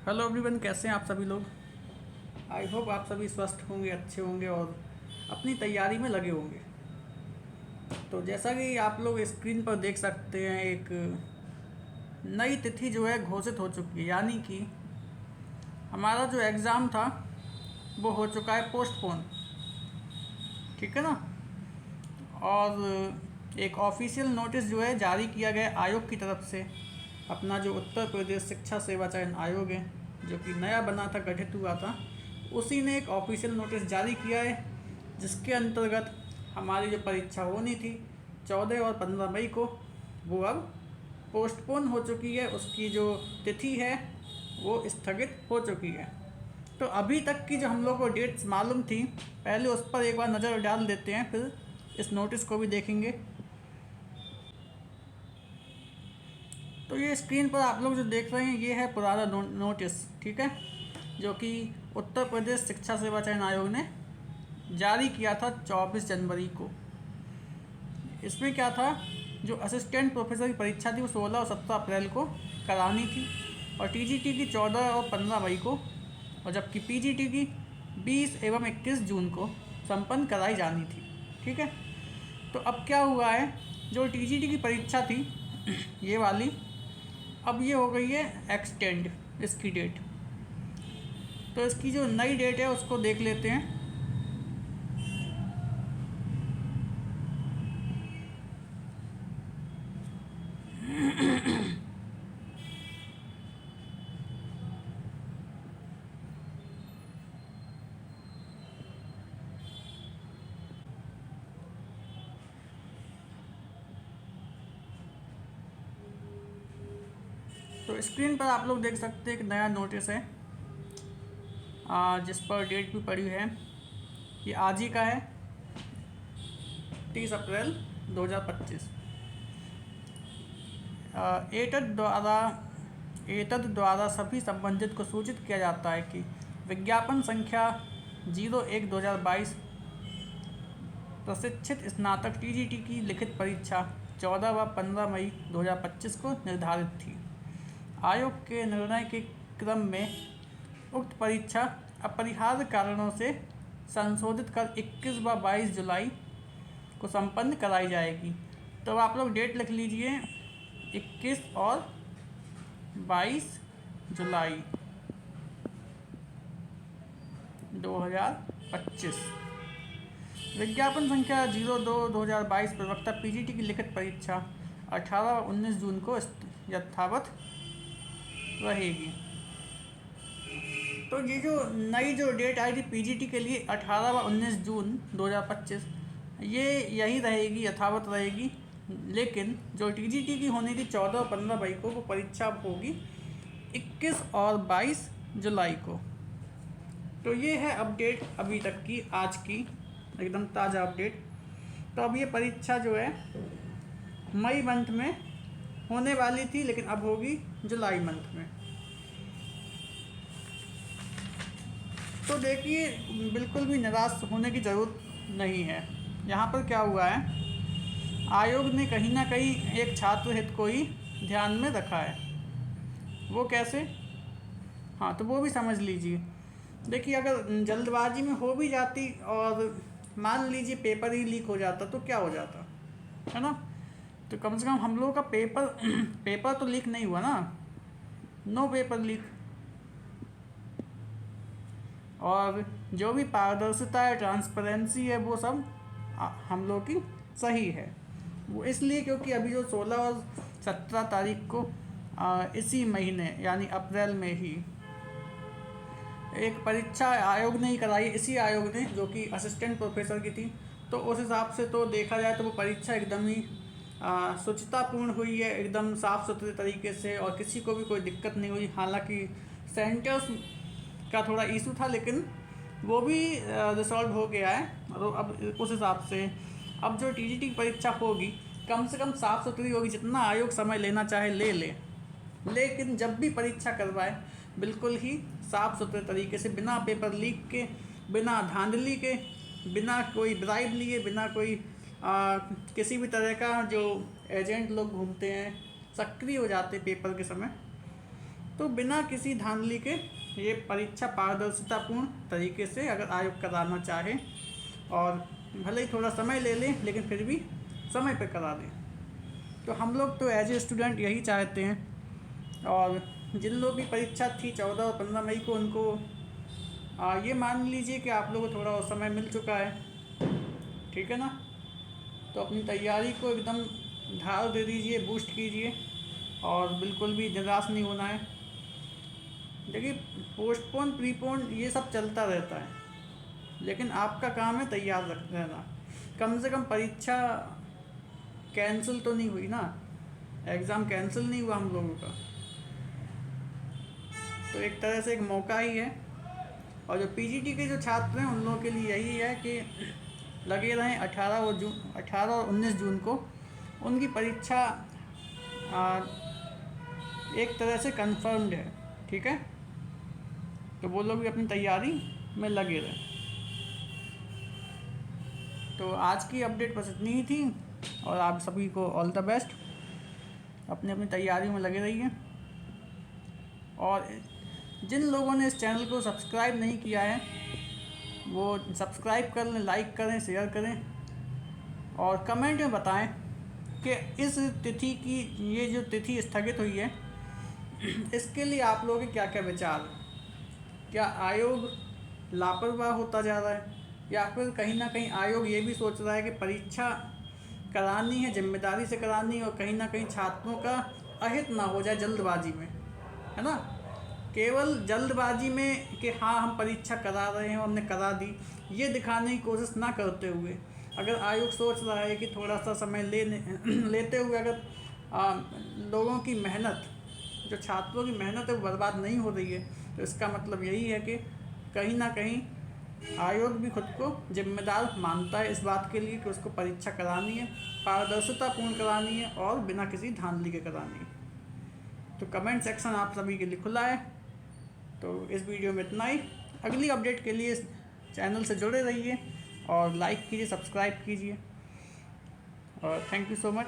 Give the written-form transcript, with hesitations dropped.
Hello everyone, कैसे हैं आप सभी लोग। आई होप आप सभी स्वस्थ होंगे, अच्छे होंगे और अपनी तैयारी में लगे होंगे। तो जैसा कि आप लोग स्क्रीन पर देख सकते हैं, एक नई तिथि जो है घोषित हो चुकी है, यानी कि हमारा जो एग्ज़ाम था वो हो चुका है पोस्टपोन। ठीक है ना। और एक ऑफिशियल नोटिस जो है जारी किया गया आयोग की तरफ से। अपना जो उत्तर प्रदेश शिक्षा सेवा चयन आयोग है, जो कि नया बना था, गठित हुआ था, उसी ने एक ऑफिशियल नोटिस जारी किया है, जिसके अंतर्गत हमारी जो परीक्षा होनी थी 14 और 15 मई को, वो अब पोस्टपोन हो चुकी है। उसकी जो तिथि है वो स्थगित हो चुकी है। तो अभी तक की जो हम लोग को डेट्स मालूम थी, पहले उस पर एक बार नज़र डाल देते हैं, फिर इस नोटिस को भी देखेंगे। तो ये स्क्रीन पर आप लोग जो देख रहे हैं, ये है पुराना नोटिस। ठीक है, जो कि उत्तर प्रदेश शिक्षा सेवा चयन आयोग ने जारी किया था 24 जनवरी को। इसमें क्या था, जो असिस्टेंट प्रोफेसर की परीक्षा थी वो 16 और 17 अप्रैल को करानी थी, और टीजीटी की 14 और 15 मई को, और जबकि पीजीटी की 20 एवं 21 जून को संपन्न कराई जानी थी। ठीक है। तो अब क्या हुआ है, जो टीजीटी की परीक्षा थी ये वाली, अब ये हो गई है एक्सटेंड, इसकी डेट। तो इसकी जो नई डेट है उसको देख लेते हैं। तो स्क्रीन पर आप लोग देख सकते हैं एक नया नोटिस है, जिस पर डेट भी पड़ी है। ये आज ही का है, 30 अप्रैल 2025। एतद द्वारा सभी संबंधित को सूचित किया जाता है कि विज्ञापन संख्या 01/2022 प्रशिक्षित स्नातक टीजीटी की लिखित परीक्षा 14 व 15 मई 2025 को निर्धारित थी। आयोग के निर्णय के क्रम में उक्त परीक्षा अपरिहार्य कारणों से संशोधित कर 21 व 22 जुलाई को संपन्न कराई जाएगी। तो आप लोग डेट लिख लीजिए, 21 और 22 जुलाई 2025। विज्ञापन संख्या 02/2022 प्रवक्ता पीजीटी की लिखित परीक्षा 18 और 19 जून को यथावत रहेगी। तो ये जो नई जो डेट आई थी पीजीटी के लिए 18 व 19 जून 2025, ये यही रहेगी, यथावत रहेगी। लेकिन जो टीजीटी की होनी थी 14 और 15 मई को, वो परीक्षा होगी 21 और 22 जुलाई को। तो ये है अपडेट अभी तक की, आज की एकदम ताज़ा अपडेट। तो अब ये परीक्षा जो है मई मंथ में होने वाली थी, लेकिन अब होगी जुलाई मंथ में। तो देखिए, बिल्कुल भी निराश होने की ज़रूरत नहीं है। यहाँ पर क्या हुआ है, आयोग ने कहीं ना कहीं एक छात्र हित को ही ध्यान में रखा है। वो कैसे, हाँ तो वो भी समझ लीजिए। देखिए, अगर जल्दबाजी में हो भी जाती और मान लीजिए पेपर ही लीक हो जाता तो क्या हो जाता, है ना। तो कम से कम हम लोगों का पेपर पेपर तो लीक नहीं हुआ ना, नो पेपर लीक। और जो भी पारदर्शिता है, ट्रांसपेरेंसी है, वो सब हम लोग की सही है। वो इसलिए क्योंकि अभी जो 16 और 17 तारीख को इसी महीने यानी अप्रैल में ही एक परीक्षा आयोग ने ही कराई, इसी आयोग ने, जो कि असिस्टेंट प्रोफेसर की थी। तो उस हिसाब से तो देखा जाए तो वो परीक्षा एकदम ही शुचितापूर्ण हुई है, एकदम साफ़ सुथरे तरीके से, और किसी को भी कोई दिक्कत नहीं हुई। हालांकि सेंटर्स का थोड़ा इशू था, लेकिन वो भी रिसॉल्व हो गया है। और अब उस हिसाब से अब जो टीजीटी की परीक्षा होगी, कम से कम साफ़ सुथरी होगी। जितना आयोग समय लेना चाहे ले ले, लेकिन जब भी परीक्षा करवाए बिल्कुल ही साफ़ सुथरे तरीके से, बिना पेपर लीक के, बिना धांधली के, बिना कोई ब्राइब लिए, बिना कोई किसी भी तरह का जो एजेंट लोग घूमते हैं, सक्रिय हो जाते पेपर के समय, तो बिना किसी धांधली के ये परीक्षा पारदर्शितापूर्ण तरीके से अगर आयोग कराना चाहे, और भले ही थोड़ा समय ले लें लेकिन फिर भी समय पे करा दें। तो हम लोग तो एज ए स्टूडेंट यही चाहते हैं। और जिन लोग की परीक्षा थी 14 और 15 मई को, उनको ये मान लीजिए कि आप लोगों को थोड़ा और समय मिल चुका है, ठीक है ना। तो अपनी तैयारी को एकदम ढाल दे दीजिए, बूस्ट कीजिए, और बिल्कुल भी निराश नहीं होना है। देखिए, पोस्टपोन प्रीपोन ये सब चलता रहता है, लेकिन आपका काम है तैयार रहना। कम से कम परीक्षा कैंसिल तो नहीं हुई ना, एग्ज़ाम कैंसिल नहीं हुआ हम लोगों का, तो एक तरह से एक मौका ही है। और जो पीजीटी के जो छात्र हैं उन लोगों के लिए यही है कि लगे रहें। 18 और 19 जून को उनकी परीक्षा एक तरह से कंफर्म्ड है, ठीक है। तो वो लोग भी अपनी तैयारी में लगे रहें। तो आज की अपडेट बस इतनी ही थी, और आप सभी को ऑल द बेस्ट। अपनी अपनी तैयारी में लगे रहिए। और जिन लोगों ने इस चैनल को सब्सक्राइब नहीं किया है वो सब्सक्राइब कर लें, लाइक करें, शेयर करें, और कमेंट में बताएं कि इस तिथि की, ये जो तिथि स्थगित हुई है, इसके लिए आप लोगों के क्या क्या विचार हैं। क्या आयोग लापरवाह होता जा रहा है, या फिर कहीं ना कहीं आयोग ये भी सोच रहा है कि परीक्षा करानी है, जिम्मेदारी से करानी है, और कहीं ना कहीं छात्रों का अहित ना हो जाए जल्दबाजी में, है ना। केवल जल्दबाजी में कि हाँ हम परीक्षा करा रहे हैं और हमने करा दी, ये दिखाने की कोशिश ना करते हुए, अगर आयोग सोच रहा है कि थोड़ा सा समय लेते हुए अगर लोगों की मेहनत, जो छात्रों की मेहनत है वो बर्बाद नहीं हो रही है, तो इसका मतलब यही है कि कहीं ना कहीं आयोग भी खुद को जिम्मेदार मानता है इस बात के लिए कि उसको परीक्षा करानी है, पारदर्शितापूर्ण करानी है, और बिना किसी धांधली के करानी है। तो कमेंट सेक्शन आप सभी के लिए खुला है। तो इस वीडियो में इतना ही। अगली अपडेट के लिए इस चैनल से जुड़े रहिए, और लाइक कीजिए, सब्सक्राइब कीजिए, और थैंक यू सो मच।